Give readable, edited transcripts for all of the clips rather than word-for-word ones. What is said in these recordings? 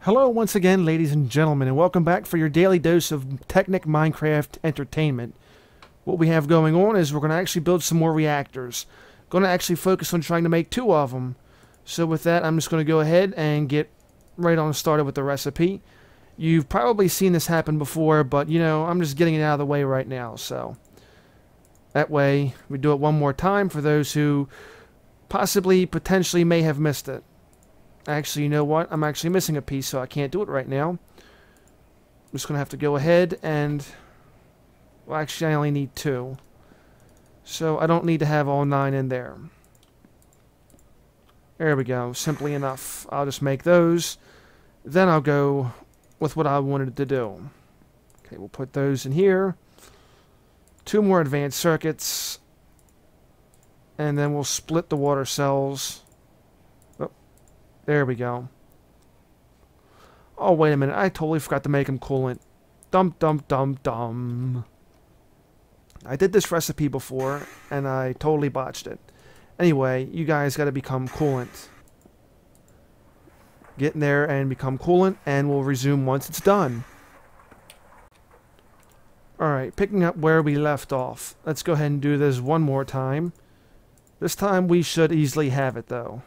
Hello once again, ladies and gentlemen, and welcome back for your daily dose of Technic Minecraft entertainment. What we have going on is we're going to actually build some more reactors. Going to actually focus on trying to make 2 of them. So with that, I'm just going to go ahead and get right on started with the recipe. You've probably seen this happen before, but you know, I'm just getting it out of the way right now. So that way, we do it one more time for those who potentially may have missed it. Actually, you know what? I'm actually missing a piece, so I can't do it right now. I'm just going to have to go ahead and... Well, actually, I only need 2. So I don't need to have all 9 in there. There we go. Simply enough. I'll just make those. Then I'll go with what I wanted to do. Okay, we'll put those in here. 2 more advanced circuits. And then we'll split the water cells. There we go. Oh, wait a minute. I totally forgot to make them coolant. Dum, dum, dum, dum. I did this recipe before, and I totally botched it. Anyway, you guys got to become coolant. Get in there and become coolant, and we'll resume once it's done. Alright, picking up where we left off. Let's go ahead and do this one more time. This time we should easily have it, though.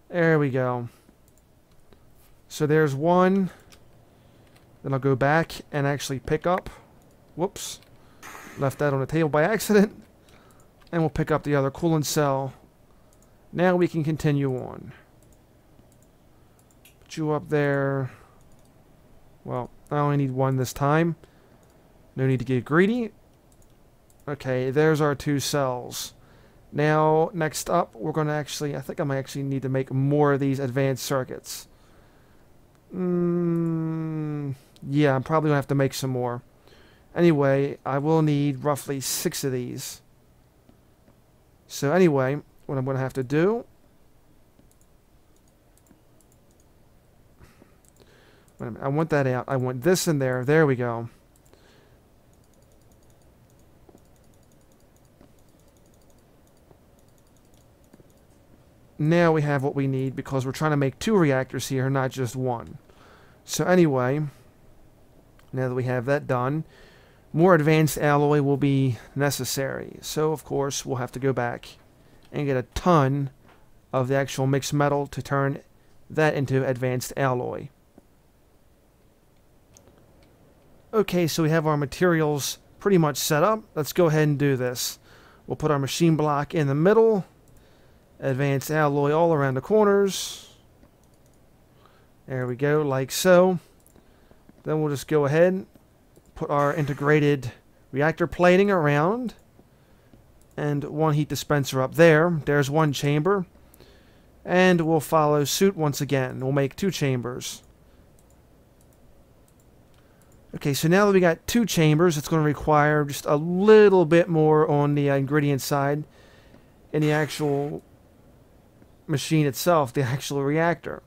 There we go. So there's one. Then I'll go back and actually pick up. Whoops. Left that on the table by accident. And we'll pick up the other coolant cell. Now we can continue on. Put you up there. Well, I only need 1 this time. No need to get greedy. Okay, there's our 2 cells. Now, next up, we're going to actually... I think I might actually need to make more of these advanced circuits. Yeah, I'm probably going to have to make some more. Anyway, I will need roughly 6 of these. So anyway, what I'm going to have to do... Wait a minute, I want that out. I want this in there. There we go. Now we have what we need because we're trying to make 2 reactors here, not just 1. So anyway, now that we have that done, more advanced alloy will be necessary. So of course we'll have to go back and get a ton of the actual mixed metal to turn that into advanced alloy. Okay, so we have our materials pretty much set up. Let's go ahead and do this. We'll put our machine block in the middle. Advanced alloy all around the corners. There we go, like so. Then we'll just go ahead, put our integrated reactor plating around, and 1 heat dispenser up there. There's 1 chamber. And we'll follow suit once again. We'll make 2 chambers. Okay, so now that we got 2 chambers, it's going to require just a little bit more on the ingredient side in the actual machine itself, the actual reactor.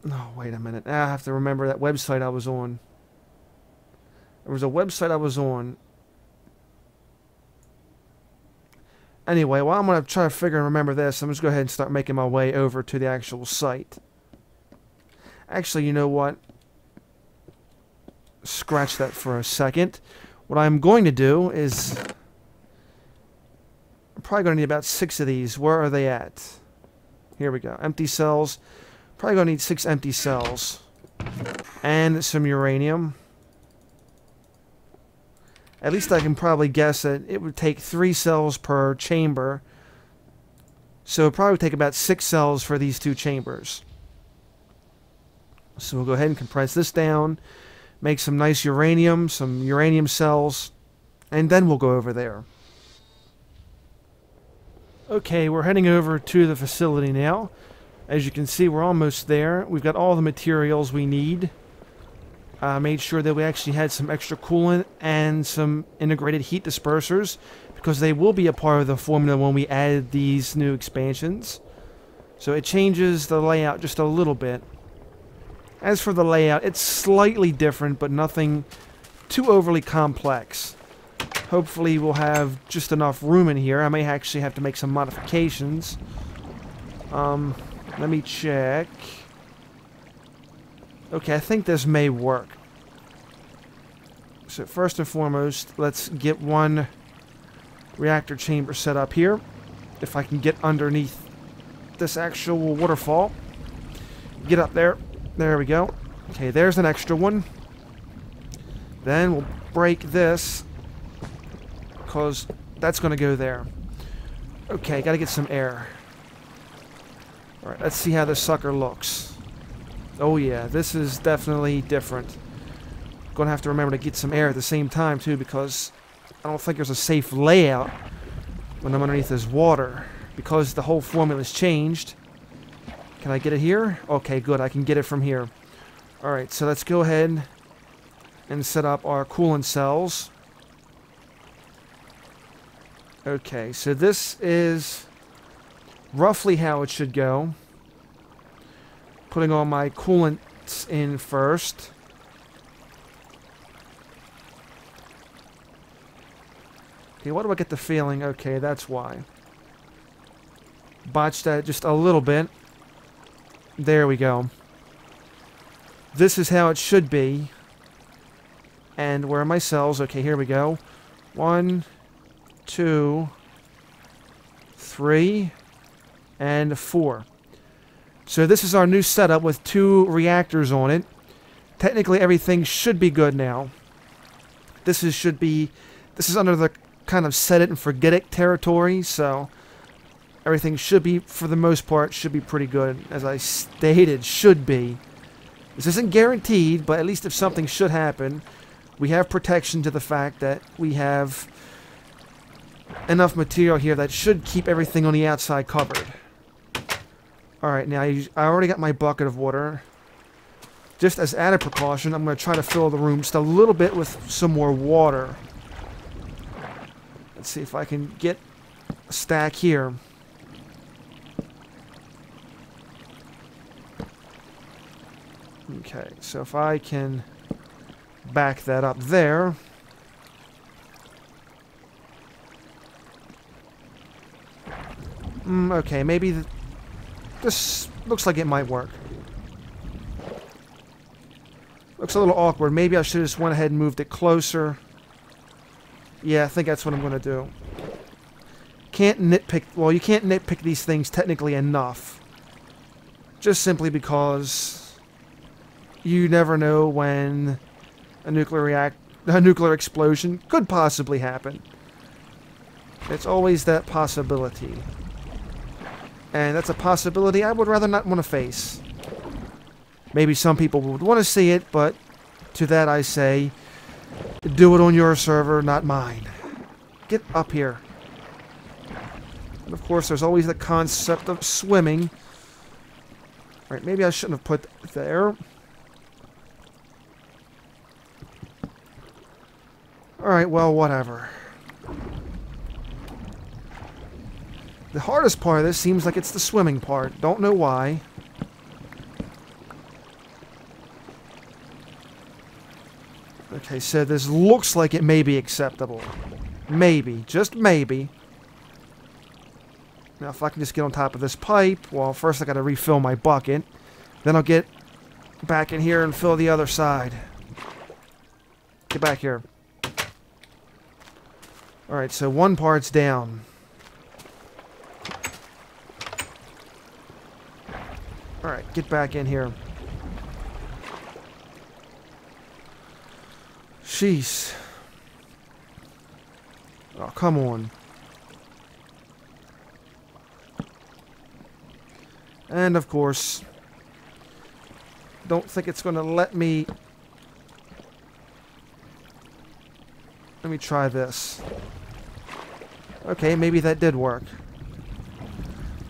Oh, wait a minute. Now I have to remember that website I was on. There was a website I was on. Anyway, while I'm going to try to figure and remember this, I'm just going to go ahead and start making my way over to the actual site. Actually, you know what? Scratch that for a second. What I'm going to do is... I'm probably going to need about 6 of these. Where are they at? Here we go. Empty cells. Probably going to need 6 empty cells. And some uranium. At least I can probably guess that it would take 3 cells per chamber. So it would probably take about 6 cells for these 2 chambers. So we'll go ahead and compress this down. Make some nice uranium, some uranium cells. And then we'll go over there. Okay, we're heading over to the facility now. As you can see, we're almost there. We've got all the materials we need. Made sure that we actually had some extra coolant and some integrated heat dispersers, because they will be a part of the formula when we add these new expansions. So it changes the layout just a little bit. As for the layout, it's slightly different, but nothing too overly complex. Hopefully we'll have just enough room in here. I may actually have to make some modifications. Let me check. Okay, I think this may work. So first and foremost, let's get one reactor chamber set up here. If I can get underneath this actual waterfall. Get up there. There we go. Okay, there's an extra one. Then we'll break this, because that's going to go there. Okay, gotta get some air. Alright, let's see how this sucker looks. Oh yeah, this is definitely different. Gonna have to remember to get some air at the same time too, because I don't think there's a safe layout when I'm underneath this water, because the whole formula's changed. Can I get it here? Okay, good, I can get it from here. Alright, so let's go ahead and set up our coolant cells. Okay, so this is roughly how it should go. Putting all my coolants in first. Okay, why do I get the feeling? Okay, that's why. Botched that just a little bit. There we go. This is how it should be. And where are my cells? Okay, here we go. 1, 2, 3, and 4. So this is our new setup with 2 reactors on it. Technically everything should be good now. This is under the kind of set it and forget it territory, so everything should be, for the most part, should be pretty good. As I stated, should be. This isn't guaranteed, but at least if something should happen, we have protection to the fact that we have enough material here that should keep everything on the outside covered. Alright, now I already got my bucket of water. Just as added precaution, I'm going to try to fill the room just a little bit with some more water. Let's see if I can get a stack here. Okay, so if I can back that up there. Okay, maybe this looks like it might work. Looks a little awkward. Maybe I should have just went ahead and moved it closer. Yeah, I think that's what I'm going to do. Can't nitpick... Well, you can't nitpick these things technically enough. Just simply because you never know when a nuclear explosion could possibly happen. It's always that possibility. And that's a possibility I would rather not want to face. Maybe some people would want to see it, but to that I say, do it on your server, not mine. Get up here. And of course, there's always the concept of swimming. Alright, maybe I shouldn't have put it there. Alright, well, whatever. The hardest part of this seems like it's the swimming part. Don't know why. Okay, so this looks like it may be acceptable. Maybe. Just maybe. Now, if I can just get on top of this pipe... Well, first I gotta refill my bucket. Then I'll get back in here and fill the other side. Get back here. Alright, so one part's down. Alright, get back in here. Jeez. Oh, come on. And, of course, don't think it's going to let me... Let me try this. Okay, maybe that did work.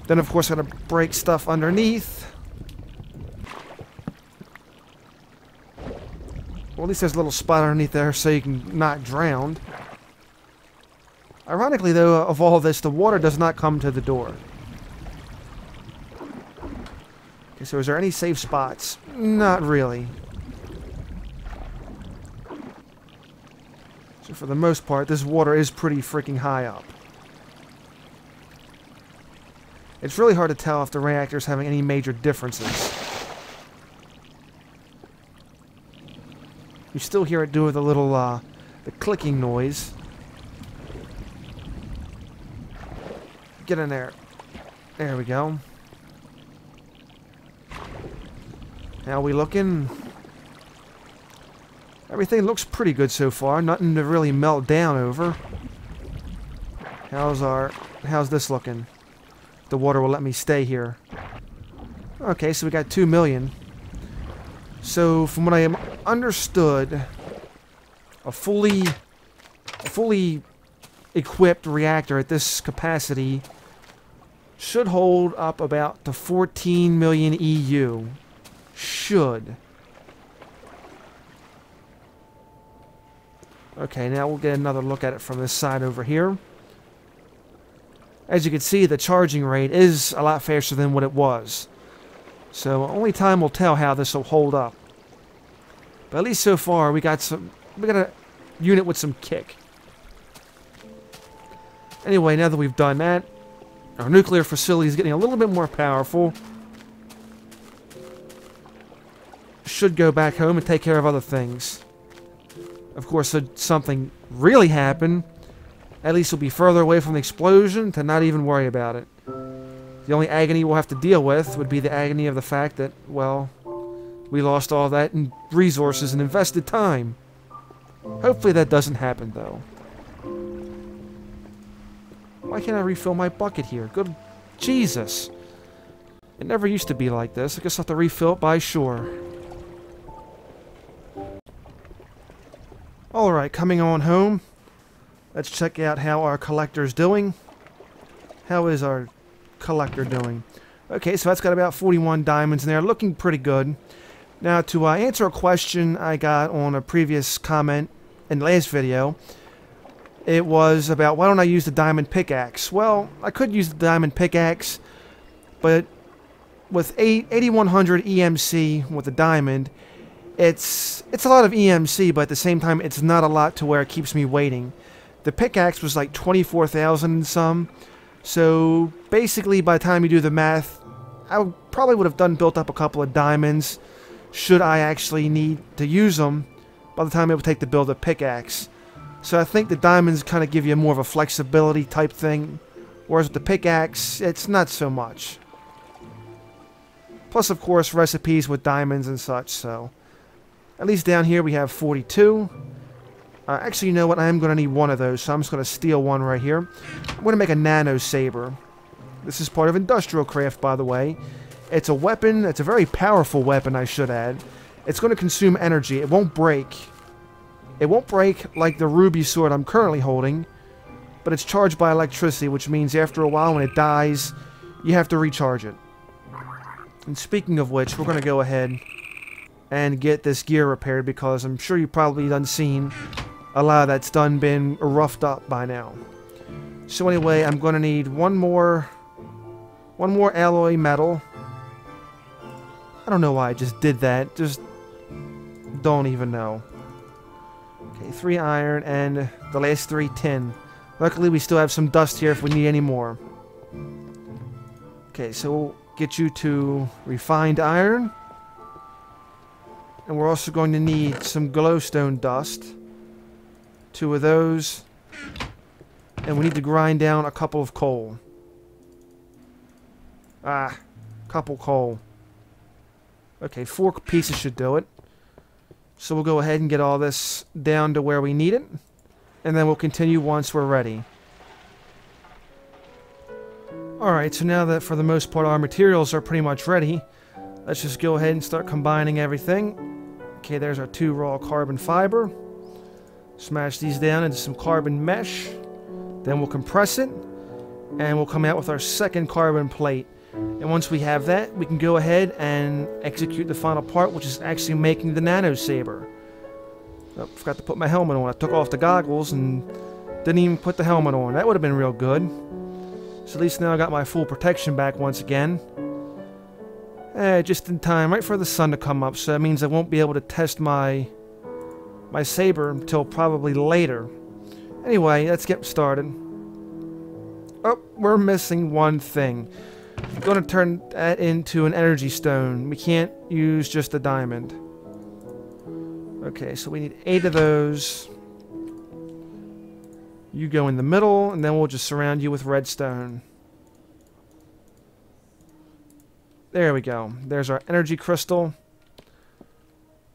Then, of course, I'm going to break stuff underneath. Well, at least there's a little spot underneath there so you can not drown. Ironically, though, of all this, the water does not come to the door. Okay, so is there any safe spots? Not really. So for the most part, this water is pretty freaking high up. It's really hard to tell if the reactor's having any major differences. You still hear it do the little, the clicking noise. Get in there. There we go. How we looking? Everything looks pretty good so far. Nothing to really melt down over. How's this looking? The water will let me stay here. Okay, so we got 2 million. So from what I understood, a fully equipped reactor at this capacity should hold up about to 14 million EU. Should. Okay, now we'll get another look at it from this side over here. As you can see, the charging rate is a lot faster than what it was. So only time will tell how this will hold up. But at least so far, we got a unit with some kick. Anyway, now that we've done that, our nuclear facility is getting a little bit more powerful. Should go back home and take care of other things. Of course, should something really happen, at least we'll be further away from the explosion to not even worry about it. The only agony we'll have to deal with would be the agony of the fact that, well, we lost all that in resources and invested time. Hopefully that doesn't happen, though. Why can't I refill my bucket here? Good Jesus. It never used to be like this. I guess I'll have to refill it by shore. Alright, coming on home. Let's check out how our collector's doing. How is our collector doing? Okay, so that's got about 41 diamonds in there. Looking pretty good. Now, to answer a question I got on a previous comment in the last video, it was about why don't I use the diamond pickaxe? Well, I could use the diamond pickaxe, but with 8100 EMC with the diamond, it's a lot of EMC, but at the same time, it's not a lot to where it keeps me waiting. The pickaxe was like 24,000 and some, so basically by the time you do the math, I probably would have built up a couple of diamonds should I actually need to use them by the time it would take to build a pickaxe. So I think the diamonds kind of give you more of a flexibility type thing, whereas with the pickaxe, it's not so much. Plus, of course, recipes with diamonds and such, so at least down here we have 42. Actually, you know what? I am going to need one of those, so I'm just going to steal one right here. I'm going to make a nano saber. This is part of industrial craft, by the way. It's a weapon. It's a very powerful weapon, I should add. It's going to consume energy. It won't break. It won't break like the ruby sword I'm currently holding, but it's charged by electricity, which means after a while when it dies, you have to recharge it. And speaking of which, we're going to go ahead and get this gear repaired, because I'm sure you've probably done seen a lot of that's been roughed up by now. So anyway, I'm going to need one more alloy metal. I don't know why I just did that. Just don't even know. Okay, 3 iron and the last 3 tin. Luckily, we still have some dust here if we need any more. Okay, so we'll get you to refined iron. And we're also going to need some glowstone dust. 2 of those. And we need to grind down a couple of coal. Couple coal. Okay, 4 pieces should do it. So we'll go ahead and get all this down to where we need it. And then we'll continue once we're ready. Alright, so now that for the most part our materials are pretty much ready, let's just go ahead and start combining everything. Okay, there's our 2 raw carbon fiber. Smash these down into some carbon mesh. Then we'll compress it. And we'll come out with our second carbon plate. And once we have that, we can go ahead and execute the final part, which is actually making the nano saber. Oh, forgot to put my helmet on. I took off the goggles and didn't even put the helmet on. That would have been real good. So at least now I got my full protection back once again. Just in time, right for the sun to come up, so that means I won't be able to test my saber until probably later. Anyway, let's get started. Oh, we're missing one thing. I'm going to turn that into an energy stone. We can't use just a diamond. Okay, so we need 8 of those. You go in the middle, and then we'll just surround you with redstone. There we go. There's our energy crystal.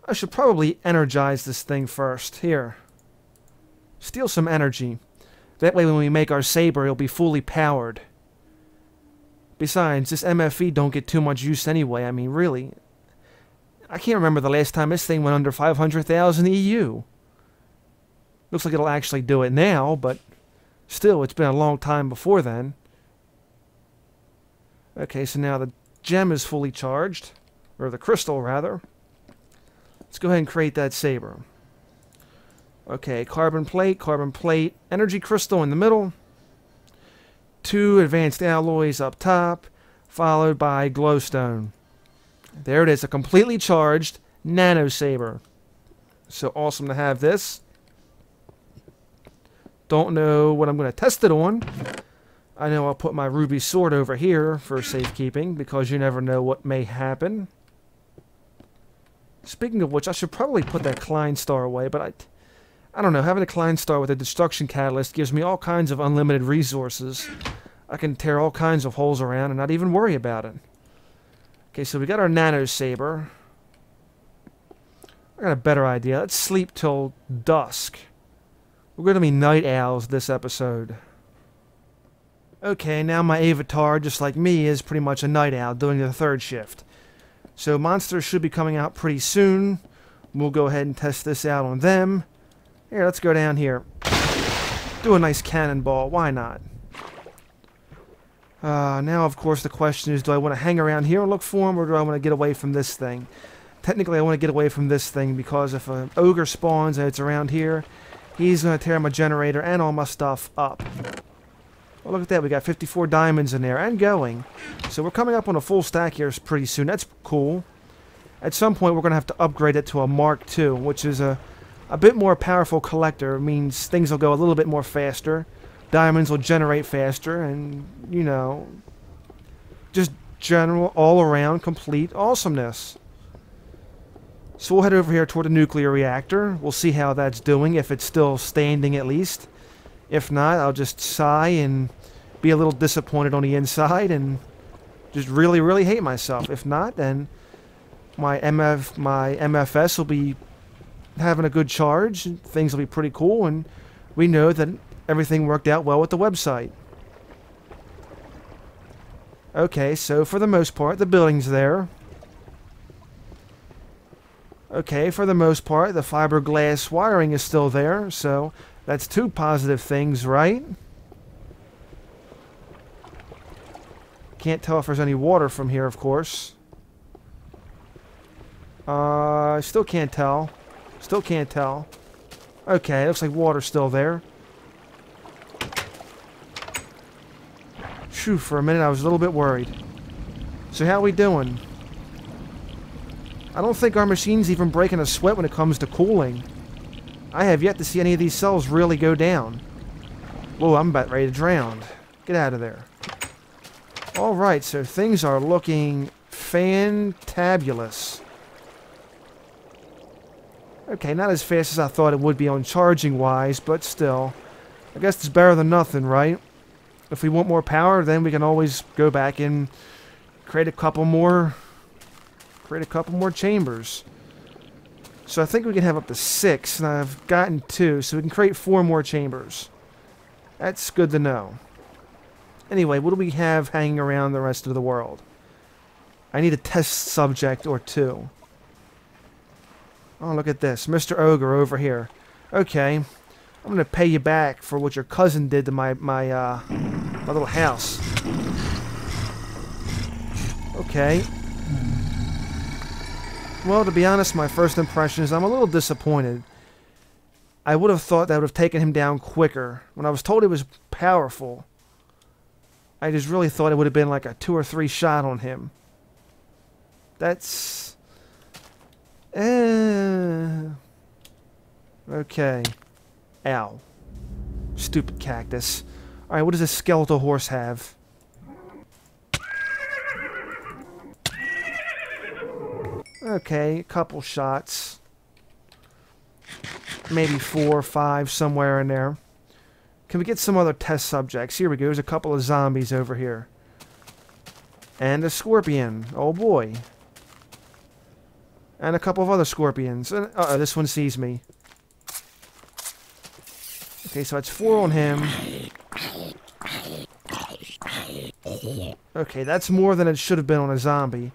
I should probably energize this thing first. Here. Steal some energy. That way when we make our saber, it'll be fully powered. Besides, this MFE don't get too much use anyway. I mean, really. I can't remember the last time this thing went under 500,000 EU. Looks like it'll actually do it now, but still, it's been a long time before then. Okay, so now the gem is fully charged. Or the crystal, rather. Let's go ahead and create that saber. Okay, carbon plate, energy crystal in the middle. 2 advanced alloys up top, followed by glowstone. There it is, a completely charged nano saber. So awesome to have this. Don't know what I'm going to test it on. I know I'll put my ruby sword over here for safekeeping, because you never know what may happen. Speaking of which, I should probably put that Klein star away, but I don't know, having a Klein star with a destruction catalyst gives me all kinds of unlimited resources. I can tear all kinds of holes around and not even worry about it. Okay, so we got our nano saber. I got a better idea. Let's sleep till dusk. We're going to be night owls this episode. Okay, now my avatar, just like me, is pretty much a night owl doing the 3rd shift. So monsters should be coming out pretty soon. We'll go ahead and test this out on them. Here, let's go down here. Do a nice cannonball. Why not? Now, of course, the question is, do I want to hang around here and look for them, or do I want to get away from this thing? Technically, I want to get away from this thing, because if an ogre spawns and it's around here, he's going to tear my generator and all my stuff up. Well, look at that. We got 54 diamonds in there and going. So we're coming up on a full stack here pretty soon. That's cool. At some point, we're going to have to upgrade it to a Mark II, which is a bit more powerful collector. It means things will go a little bit more faster. Diamonds will generate faster, and, you know, just general, all-around, complete awesomeness. So we'll head over here toward the nuclear reactor. We'll see how that's doing, if it's still standing at least. If not, I'll just sigh and be a little disappointed on the inside and just really, really hate myself. If not, then my MFS will be having a good charge. Things will be pretty cool, and we know that everything worked out well with the website. Okay, so for the most part, the building's there. Okay, for the most part, the fiberglass wiring is still there, so that's 2 positive things, right? Can't tell if there's any water from here, of course. Still can't tell. Still can't tell. Okay, looks like water's still there. Phew, for a minute I was a little bit worried. So how we doing? I don't think our machine's even breaking a sweat when it comes to cooling. I have yet to see any of these cells really go down. Whoa, I'm about ready to drown. Get out of there. Alright, so things are looking fantabulous. Okay, not as fast as I thought it would be on charging wise, but still. I guess it's better than nothing, right? If we want more power, then we can always go back and create a couple more chambers. So I think we can have up to 6, and I've gotten 2, so we can create 4 more chambers. That's good to know. Anyway, what do we have hanging around the rest of the world? I need a test subject or 2. Oh, look at this. Mr. Ogre over here. Okay. I'm going to pay you back for what your cousin did to my little house. Okay. Well, to be honest, my first impression is I'm a little disappointed. I would have thought that would have taken him down quicker. When I was told he was powerful, I just really thought it would have been like a 2 or 3 shot on him. That's... Okay. Ow. Stupid cactus. Alright, what does a skeletal horse have? Okay, a couple shots. Maybe 4 or 5, somewhere in there. Can we get some other test subjects? Here we go. There's a couple of zombies over here. And a scorpion. Oh boy. And a couple of other scorpions. Uh-oh, this one sees me. Okay, so that's 4 on him. Okay, that's more than it should have been on a zombie.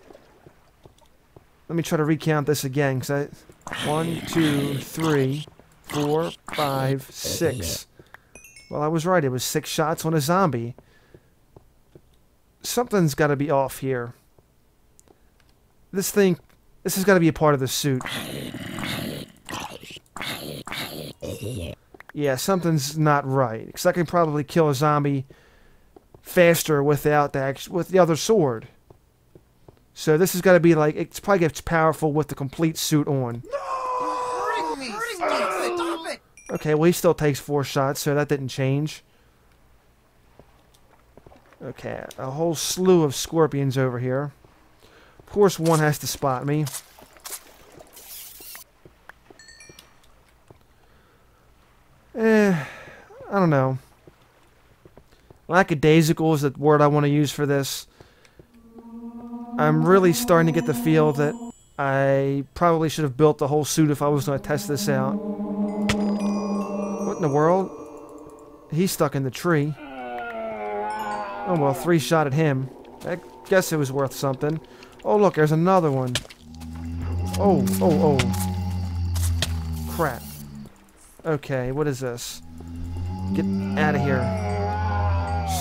Let me try to recount this again. 1, 2, 3, 4, 5, 6. Well, I was right. It was 6 shots on a zombie. Something's got to be off here. This has got to be a part of the suit. Yeah, something's not right. Because I can probably kill a zombie faster without with the other sword. So this has got to be like, it's probably gets powerful with the complete suit on. No! Stop it! Okay, well he still takes 4 shots, so that didn't change. Okay, a whole slew of scorpions over here. Of course one has to spot me. I don't know. Lackadaisical is the word I want to use for this. I'm really starting to get the feel that I probably should have built the whole suit if I was going to test this out. What in the world? He's stuck in the tree. Oh well, 3 shot at him. I guess it was worth something. Oh look, there's another one. Oh. Crap. Okay, what is this? Get out of here.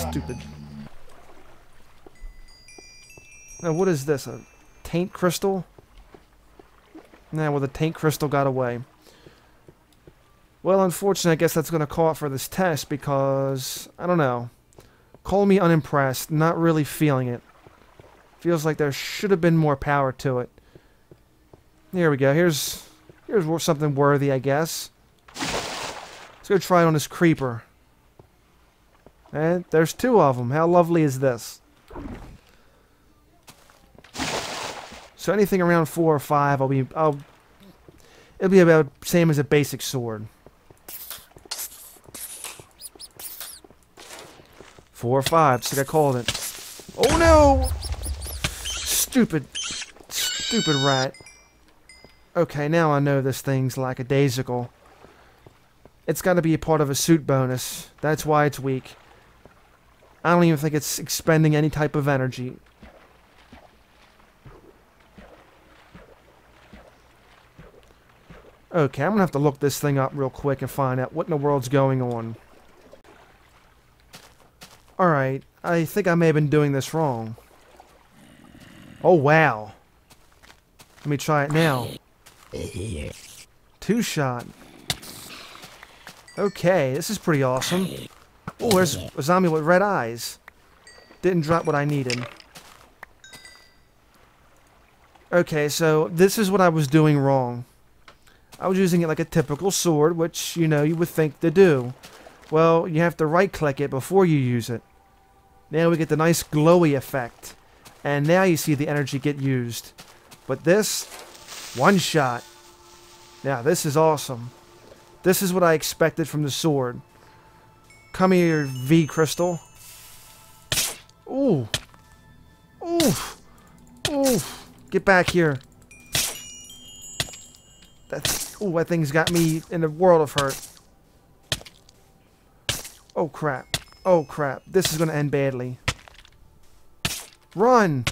Stupid. Now, what is this? A taint crystal? Nah, well, the taint crystal got away. Well, unfortunately, I guess that's going to call it for this test because, I don't know. Call me unimpressed. Not really feeling it. Feels like there should have been more power to it. Here we go. Here's something worthy, I guess. Let's go try it on this creeper. And there's 2 of them. How lovely is this? So anything around 4 or 5, it'll be about the same as a basic sword. 4 or 5, just like I called it. Oh no! Stupid rat. Okay, now I know this thing's lackadaisical. It's got to be a part of a suit bonus. That's why it's weak. I don't even think it's expending any type of energy. Okay, I'm going to have to look this thing up real quick and find out what in the world's going on. Alright, I think I may have been doing this wrong. Oh, wow. Let me try it now. 2 shot. Okay, this is pretty awesome. Oh, there's a zombie with red eyes. Didn't drop what I needed. Okay, so this is what I was doing wrong. I was using it like a typical sword, which, you know, you would think to do. Well, you have to right-click it before you use it. Now we get the nice glowy effect. And now you see the energy get used. But this, 1 shot. Now, this is awesome. This is what I expected from the sword. Come here, V Crystal. Ooh. Oof. Oof. Get back here. Ooh, that thing's got me in a world of hurt. Oh, crap. Oh, crap. This is going to end badly. Run!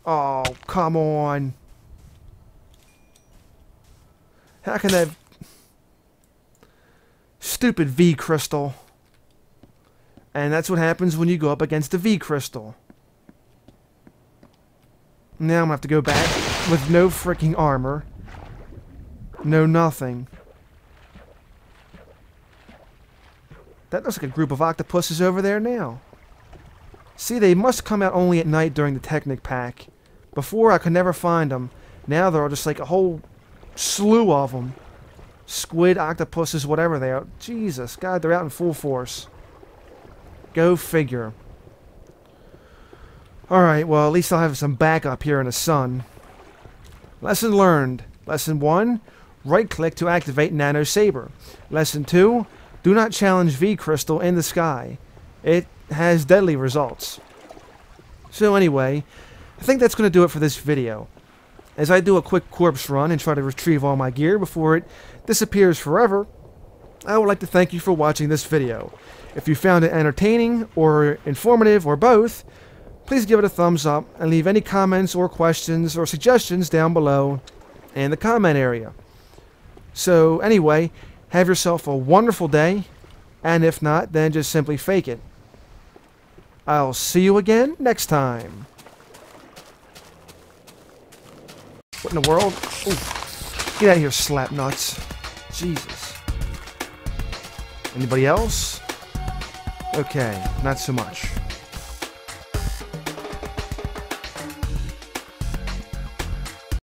Oh, come on. How can that... Stupid V Crystal. And that's what happens when you go up against a V Crystal. Now I'm going to have to go back with no freaking armor. No nothing. That looks like a group of octopuses over there now. See, they must come out only at night during the Technic pack. Before, I could never find them. Now there are just like a whole slew of them. squid, octopuses, whatever they are. Jesus, God, they're out in full force. Go figure. Alright, well, at least I'll have some backup here in the sun. Lesson learned. Lesson 1, right-click to activate Nano Saber. Lesson 2, do not challenge V-Crystal in the sky. It has deadly results. So anyway, I think that's going to do it for this video. As I do a quick corpse run and try to retrieve all my gear before it disappears forever, I would like to thank you for watching this video. If you found it entertaining or informative or both, please give it a thumbs up and leave any comments or questions or suggestions down below in the comment area. So anyway, have yourself a wonderful day, and if not, then just simply fake it. I'll see you again next time. What in the world? Ooh. Get out of here, slap nuts. Jesus. Anybody else? Okay, not so much.